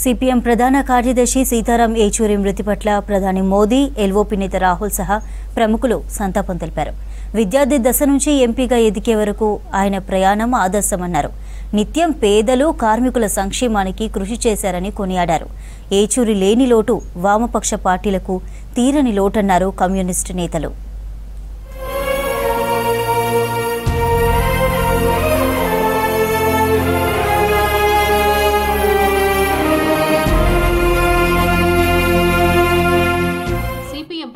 CPM ప్రధాన కార్యదర్శి సీతారాం ఏచూరి మృతి పట్ల ప్రధాని మోదీ, ఎల్ఓపీ నేత రాహుల్ సహా ప్రముఖులు సంతాపం తెలిపారు. విద్యార్థి దశ నుంచి ఎంపీగా ఎదిగే వరకు ఆయన ప్రయాణం ఆదర్శమన్నారు. నిత్యం పేదలు, కార్మికుల సంక్షేమానికి కృషి చేశారని కొనియాడారు. ఏచూరి లేని లోటు వామపక్ష పార్టీలకు తీరని లోటన్నారు కమ్యూనిస్టు నేతలు.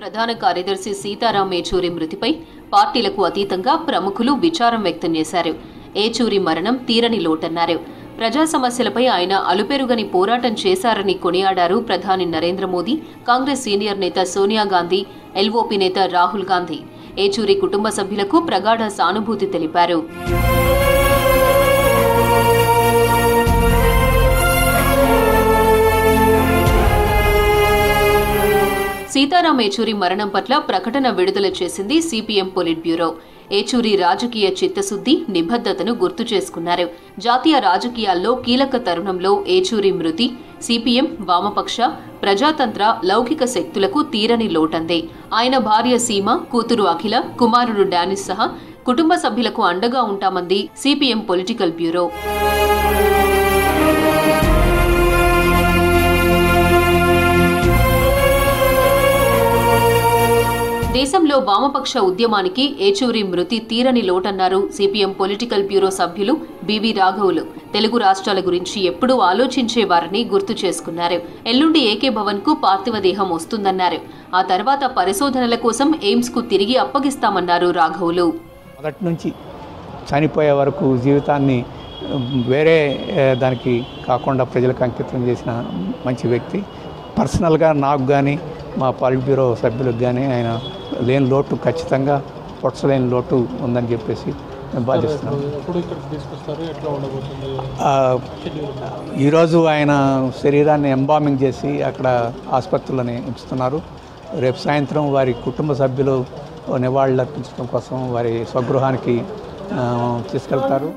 ప్రధాన కార్యదర్శి సీతారాం ఏచూరి మృతిపై పార్టీలకు అతీతంగా ప్రముఖులు విచారం వ్యక్తం చేశారు. ఏచూరి మరణం తీరని లోటన్నారు. ప్రజా సమస్యలపై ఆయన అలుపెరుగని పోరాటం చేశారని కొనియాడారు ప్రధాని నరేంద్ర మోదీ, కాంగ్రెస్ సీనియర్ నేత సోనియా గాంధీ, ఎల్ఓపీ నేత రాహుల్ గాంధీ. ఏచూరి కుటుంబ సభ్యులకు ప్రగాఢ సానుభూతి తెలిపారు. సీతారాం ఏచూరి మరణం పట్ల ప్రకటన విడుదల చేసింది సిపిఎం పొలిట్ బ్యూరో. ఏచూరి రాజకీయ చిత్తశుద్ధి, నిబద్ధతను గుర్తు చేసుకున్నారు. జాతీయ రాజకీయాల్లో కీలక తరుణంలో ఏచూరి మృతి సిపిఎం, వామపక్ష, ప్రజాతంత్ర, లౌకిక శక్తులకు తీరని లోటందే. ఆయన భార్య సీమ, కూతురు అఖిల, కుమారుడు డానిస్ సహా కుటుంబ సభ్యులకు అండగా ఉంటామంది సిపిఎం పొలిటికల్ బ్యూరో. దేశంలో వామపక్ష ఉద్యమానికి ఏచూరి మృతి తీరని లోటన్నారు సిపిఎం పొలిటికల్ బ్యూరో సభ్యులు బివి రాఘవులు. తెలుగు రాష్ట్రాల గురించి ఎప్పుడూ ఆలోచించేవారని గుర్తు చేసుకున్నారు. ఎల్లుండి ఏకే భవన్ కు పార్థివ దేహం వస్తుందన్నారు. ఆ తర్వాత పరిశోధనల కోసం ఎయిమ్స్ కు తిరిగి అప్పగిస్తామన్నారు రాఘవులు. మొదటి నుంచి చనిపోయే వరకు జీవితాన్ని వేరే దానికి కాకుండా ప్రజలకు అంకితం చేసిన మంచి వ్యక్తి. పర్సనల్గా నాకు కానీ మా పాలిట్ బ్యూరో సభ్యులకు కానీ ఆయన లేని లోటు ఖచ్చితంగా పొట్సలేని లోటు ఉందని చెప్పేసి మేము భావిస్తున్నాం. ఈరోజు ఆయన శరీరాన్ని ఎంబామింగ్ చేసి అక్కడ ఆసుపత్రులని ఉంచుతున్నారు. రేపు సాయంత్రం వారి కుటుంబ సభ్యులు నివాళులు అర్పించడం కోసం వారి స్వగృహానికి తీసుకెళ్తారు.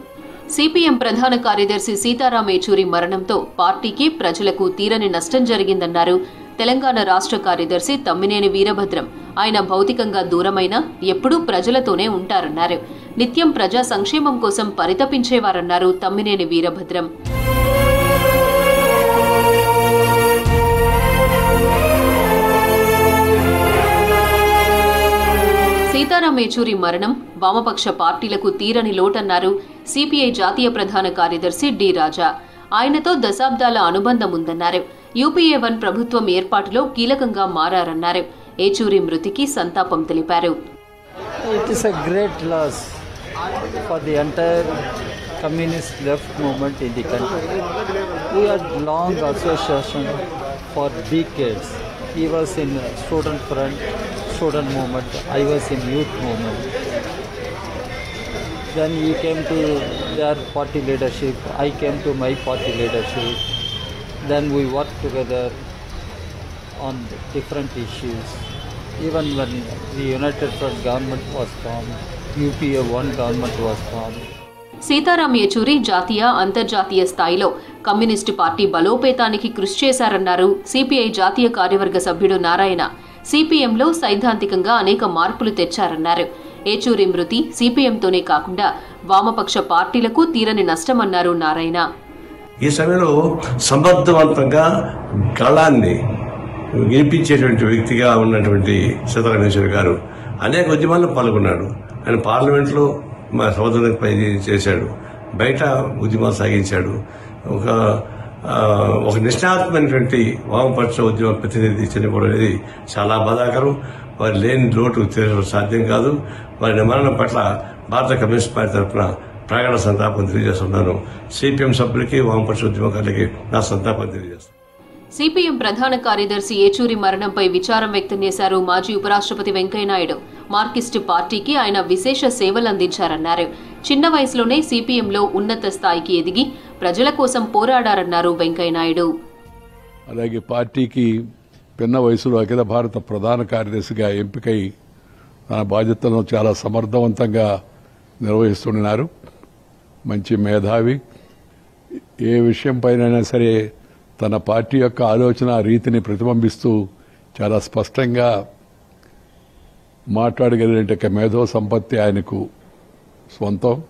సిపిఎం ప్రధాన కార్యదర్శి సీతారాం ఏచూరి మరణంతో పార్టీకి, ప్రజలకు తీరని నష్టం జరిగిందన్నారు తెలంగాణ రాష్ట్ర కార్యదర్శి తమ్మినేని వీరభద్రం. ఆయన భౌతికంగా దూరమైనా ఎప్పుడూ ప్రజలతోనే ఉంటారన్నారు. నిత్యం ప్రజా సంక్షేమం కోసం పరితపించేవారన్నారు తమ్మినేని వీరభద్రం. సీతారాం ఏచూరి మరణం వామపక్ష పార్టీలకు తీరని లోటన్నారు సిపిఐ జాతీయ ప్రధాన కార్యదర్శి డి రాజా. ఆయనతో దశాబ్దాల అనుబంధం ఉందన్నారు. యూపీఏ 1 ప్రభుత్వం ఏర్పాటులో కీలకంగా మారారన్నారు. ఏచూరి మృతికి సంతాపం తెలిపారు. It is a great loss for the entire communist left movement in the country. We had long association for decades. He was in student front, student movement. I was in youth movement. Then he came to their party leadership. I came to my party leadership. Then we worked together on different issues. Even when the United Front government was formed, UPA 1 government was formed. Sitaram Yechury జాతీయ, అంతర్జాతీయ స్థాయిలో communist party బలోపేతానికి కృషి చేశారన్నారు CPI జాతీయ కార్యవర్గ సభ్యుడు నారాయణ. సిపిఎంలో సైద్ధాంతికంగా అనేక మార్పులు తెచ్చారన్నారు. ఏచూరి మృతి సిపిఎంతోనే కాకుండా వామపక్ష పార్టీలకు తీరని నష్టమన్నారు నారాయణ. ఈ సమయంలో సమర్థవంతంగా గళాన్ని వినిపించేటువంటి వ్యక్తిగా ఉన్నటువంటి సీతారాం ఏచూరి గారు అనేక ఉద్యమాల్లో పాల్గొన్నాడు. ఆయన పార్లమెంట్లో మా సోదరులపై చేశాడు, బయట ఉద్యమాలు సాగించాడు. ఒక నిష్ణాత్మైనటువంటి వామపక్ష ఉద్యమ ప్రతినిధి చనిపోవడం అనేది చాలా బాధాకరం. వారి లేని లోటు తీర్చడం సాధ్యం కాదు. వారి మరణం పట్ల భారత కమ్యూనిస్ట్ పార్టీ తరఫున ప్రగాఢ సంతాపం తెలియజేస్తున్నాను. సిపిఎం సభ్యులకి, వామపక్ష ఉద్యమకారులకి నా సంతాపం తెలియజేస్తున్నాను. సిపిఎం ప్రధాన కార్యదర్శి ఏచూరి మరణంపై విచారం వ్యక్తం చేశారు మాజీ ఉపరాష్ట్రపతి వెంకయ్యనాయుడు. మార్కిస్టు పార్టీకి ఆయన విశేష సేవలందించారన్నారు. చిన్న వయసులోనే సిపిఎంలో ఉన్నత స్థాయికి ఎదిగి ప్రజల కోసం పోరాడారన్నారు వెంకయ్యనాయుడు. అలాగే పార్టీకి పిన్న వయసులో అఖిల భారత ప్రధాన కార్యదర్శిగా ఎంపికై తన బాధ్యతలను చాలా సమర్థవంతంగా నిర్వహిస్తున్నారు. మంచి మేధావి, ఏ విషయం పైన సరే తన పార్టీ యొక్క ఆలోచన రీతిని ప్రతిబింబిస్తూ చాలా స్పష్టంగా మాట్లాడగలిగిన మేధో సంపత్తి ఆయనకు సొంతం.